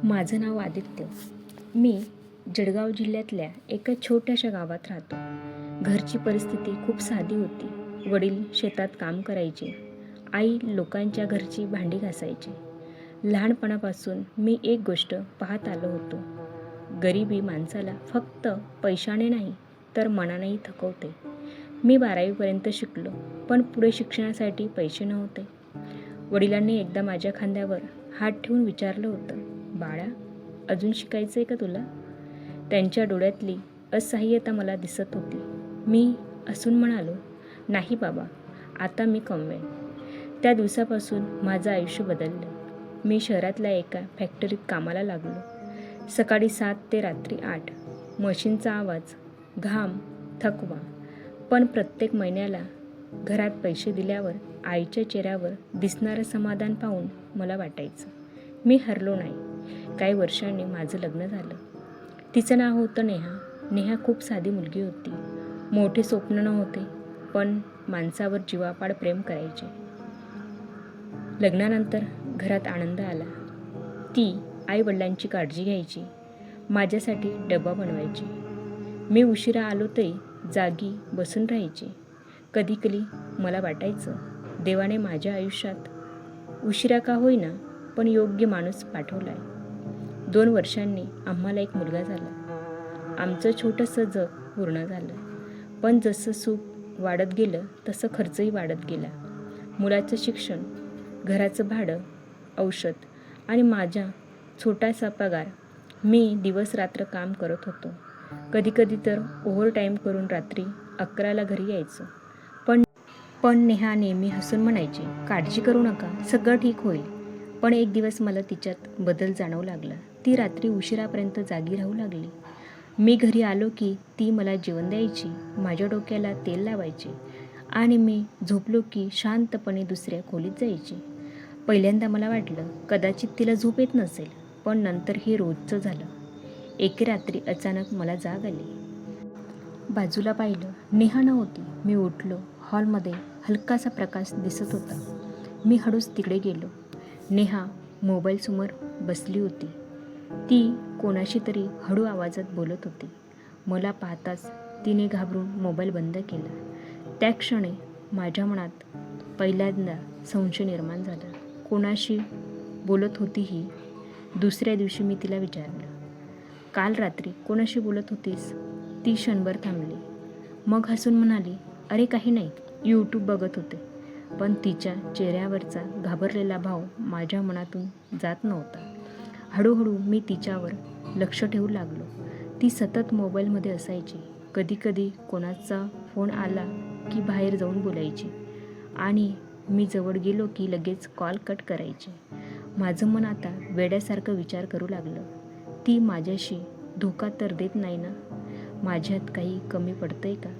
माझं नाव आदित्य. मी जळगाव जिल्ह्यातल्या एका छोट्याशा गावात राहतो. घरची परिस्थिती खूप साधी होती. वडील शेतात काम करायचे. आई लोकांच्या घरची भांडी घासायची. लहानपणापासून मी एक गोष्ट पाहत आलो होतो. गरिबी माणसाला फक्त पैशाने नाही तर मनानेही थकवते. मी 12वीपर्यंत शिकलो, पण पुढे शिक्षणासाठी पैसे नव्हते. वडिलांनी एकदा माझ्या खांद्यावर हात ठेवून विचारलं होतं, बाळा, अजून शिकायचं आहे का तुला? त्यांच्या डोळ्यातली असहाय्यता मला दिसत होती. मी हसून म्हणालो, नाही बाबा, आता मी कमवेन. त्या दिवसापासून माझं आयुष्य बदललं. मी शहरातल्या एका फॅक्टरीत कामाला लागलो. सकाळी 7 ते रात्री 8. मशीनचा आवाज, घाम, थकवा. पण प्रत्येक महिन्याला घरात पैसे दिल्यावर आईच्या चेहऱ्यावर दिसणारं समाधान पाहून मला वाटायचं, मी हरलो नाही. काही वर्षांनी माझं लग्न झालं. तिचं नाव होतं नेहा. नेहा खूप साधी मुलगी होती. मोठे स्वप्न नव्हते, पण माणसावर जीवापाड प्रेम करायचे. लग्नानंतर घरात आनंद आला. ती आई-वडिलांची काळजी घ्यायची. माझ्यासाठी डबा बनवायची. मी उशिरा आलो तरी जागी बसून राहायची. कधी मला वाटायचं, देवाने माझ्या आयुष्यात उशिरा का होईना पण योग्य माणूस पाठवलाय. 2 वर्षांनी आम्हाला एक मुलगा झाला. आमचं छोटंसं जग पूर्ण झालं. पण जसं सुख वाढत गेलं तसं खर्चही वाढत गेला. मुलाचं शिक्षण, घराचं भाडं, औषध आणि माझा छोटासा पगार. मी दिवस रात्र काम करत होतो. कधी तर ओव्हरटाईम करून रात्री 11ला घरी यायचो. पण नेहा नेहमी हसून म्हणायची, काळजी करू नका, सगळं ठीक होईल. पण एक दिवस मला तिच्यात बदल जाणवू लागला. ती रात्री उशिरापर्यंत जागी राहू लागली. मी घरी आलो की ती मला जेवण द्यायची, माझ्या डोक्याला तेल लावायची आणि मी झोपलो की शांतपणे दुसऱ्या खोलीत जायची. पहिल्यांदा मला वाटलं कदाचित तिला झोप येत नसेल, पण नंतर हे रोजचं झालं. एके रात्री अचानक मला जाग आली. बाजूला पाहिलं, नेहा नव्हती. मी उठलो. हॉलमध्ये हलकासा प्रकाश दिसत होता. मी हळूच तिकडे गेलो. नेहा मोबाईलसमोर बसली होती. ती कोणाशी तरी हळू आवाजात बोलत होती. मला पाहताच तिने घाबरून मोबाईल बंद केला. त्या क्षणी माझ्या मनात पहिल्यांदा संशय निर्माण झाला. कोणाशी बोलत होती ही? दुसऱ्या दिवशी मी तिला विचारलं, काल रात्री कोणाशी बोलत होतीस? ती क्षणभर थांबली. मग हसून म्हणाली, अरे काही नाही, यूट्यूब बघत होते. पण तिच्या चेहऱ्यावरचा घाबरलेला भाव माझ्या मनातून जात नव्हता. हळूहळू मी तिच्यावर लक्ष ठेवू लागलो. ती सतत मोबाईलमध्ये असायची. कधी कोणाचा फोन आला की बाहेर जाऊन बोलायची आणि मी जवळ गेलो की लगेच कॉल कट करायचे. माझं मन आता वेड्यासारखं विचार करू लागलं, ती माझ्याशी धोका तर देत नाही ना? माझ्यात काही कमी पडतंय का?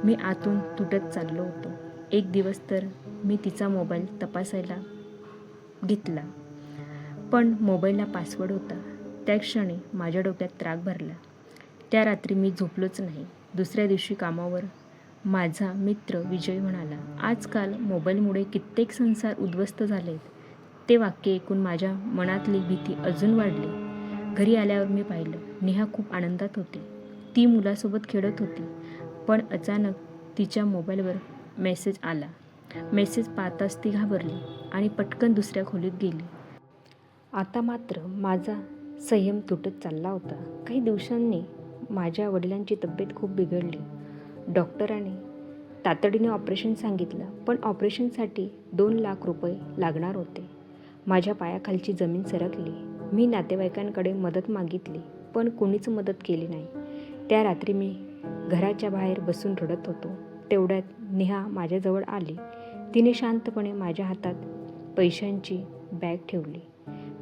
मी आतून तुटत चाललो होतो. एक दिवस तर मी तिचा मोबाईल तपासायला घेतला, पण मोबाईलला पासवर्ड होता. त्या क्षणी माझ्या डोक्यात राग भरला. त्या रात्री मी झोपलोच नाही. दुसऱ्या दिवशी कामावर माझा मित्र विजय म्हणाला, आजकाल मोबाईलमुळे कित्येक संसार उद्ध्वस्त झालेत. ते वाक्य ऐकून माझ्या मनातली भीती अजून वाढली. घरी आल्यावर मी पाहिलं, नेहा खूप आनंदात होती. ती मुलासोबत खेळत होती. पण अचानक तिच्या मोबाईलवर मेसेज आला. मेसेज पाहताच ती घाबरली आणि पटकन दुसऱ्या खोलीत गेली. आता मात्र माझा संयम तुटत चालला होता. काही दिवसांनी माझ्या वडिलांची तब्येत खूप बिघडली. डॉक्टरांनी तातडीने ऑपरेशन सांगितलं, पण ऑपरेशनसाठी 2 लाख रुपये लागणार होते. माझ्या पायाखालची जमीन सरकली. मी नातेवाईकांकडे मदत मागितली, पण कोणीच मदत केली नाही. त्या रात्री मी घराच्या बाहेर बसून रडत होतो. तेवढ्यात नेहा माझ्याजवळ आली. तिने शांतपणे माझ्या हातात पैशांची बॅग ठेवली.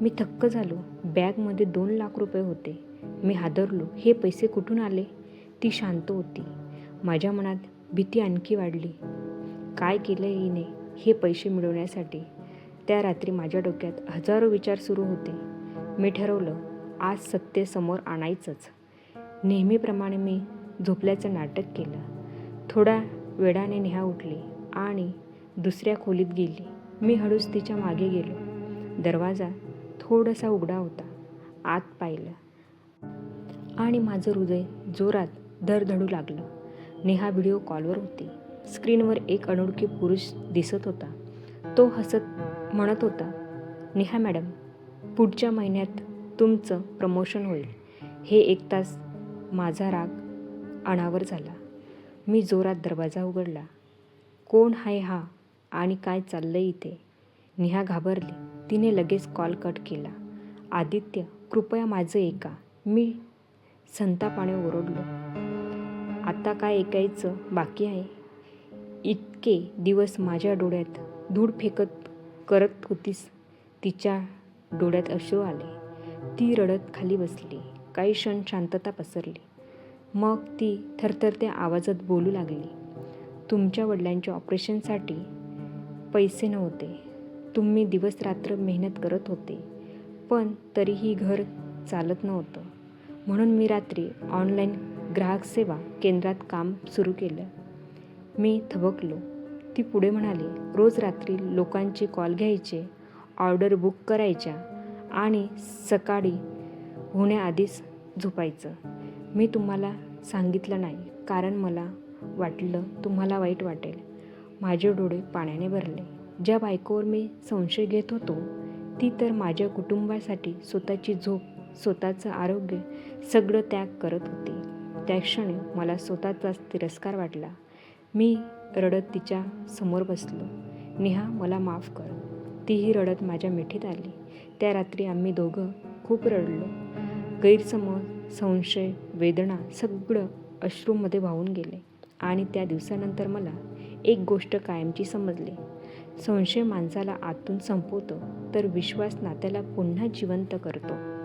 मी थक्क झालो. बॅगमध्ये 2 लाख रुपये होते. मी हादरलो. हे पैसे कुठून आले? ती शांत होती. माझ्या मनात भीती आणखी वाढली. काय केलं हिने हे पैसे मिळवण्यासाठी? त्या रात्री माझ्या डोक्यात हजारो विचार सुरू होते. मी ठरवलं, आज सत्य समोर आणायचंच. नेहमीप्रमाणे मी झोपल्याचं नाटक केलं. थोड्या वेळाने नेहा उठली आणि दुसऱ्या खोलीत गेली. मी हळूच तिच्या मागे गेलो. दरवाजा थोडासा उघडा होता आत पाहिलं आणि माझं हृदय जोरात धडधडू लागलं. नेहा व्हिडिओ कॉलवर होती. स्क्रीनवर एक अनोळखी पुरुष दिसत होता. तो हसत म्हणत होता, नेहा मॅडम, पुढच्या महिन्यात तुमचं प्रमोशन होईल. हे ऐकताच माझा राग अनावर झाला. मी जोरात दरवाजा उघडला. कोण आहे हा आणि काय चाललंय इथे? नेहा घाबरली. तिने लगेच कॉल कट केला. आदित्य, कृपया माझं ऐका. मी संतापाने ओरडलो. आता काय ऐकायचं बाकी आहे? इतके दिवस माझ्या डोळ्यात धूळ फेकत करत होतीस. तिच्या डोळ्यात अश्रू आले. ती रडत खाली बसली. काही क्षण शांतता पसरली. मग ती थरथरत्या आवाजात बोलू लागली. तुमच्या वडिलांच्या ऑपरेशनसाठी पैसे नव्हते. तुम्ही दिवसरात्र मेहनत करत होते, पण तरीही घर चालत नव्हतं. म्हणून मी रात्री ऑनलाईन ग्राहक सेवा केंद्रात काम सुरू केलं. मी थबकलो. ती पुढे म्हणाली, रोज रात्री लोकांचे कॉल घ्यायचे, ऑर्डर बुक करायच्या आणि सकाळी होण्याआधीच झोपायचं. मी तुम्हाला सांगितलं नाही कारण मला वाटलं तुम्हाला वाईट वाटेल. माझे डोळे पाण्याने भरले. ज्या बायकोवर मी संशय घेत होतो ती तर माझ्या कुटुंबासाठी स्वतःची झोप, स्वतःचं आरोग्य सगळं त्याग करत होती. त्या क्षणी मला स्वतःचाच तिरस्कार वाटला. मी रडत तिच्या समोर बसलो. नेहा, मला माफ कर. तीही रडत माझ्या मिठीत आली. त्या रात्री आम्ही दोघं खूप रडलो. गैरसमज, संशय, वेदना सगळं अश्रूमध्ये वाहून गेले. आणि त्या दिवसानंतर मला एक गोष्ट कायमची समजली. संशय माणसाला आतून संपवतो, तर विश्वास नात्याला पुन्हा जिवंत करतो.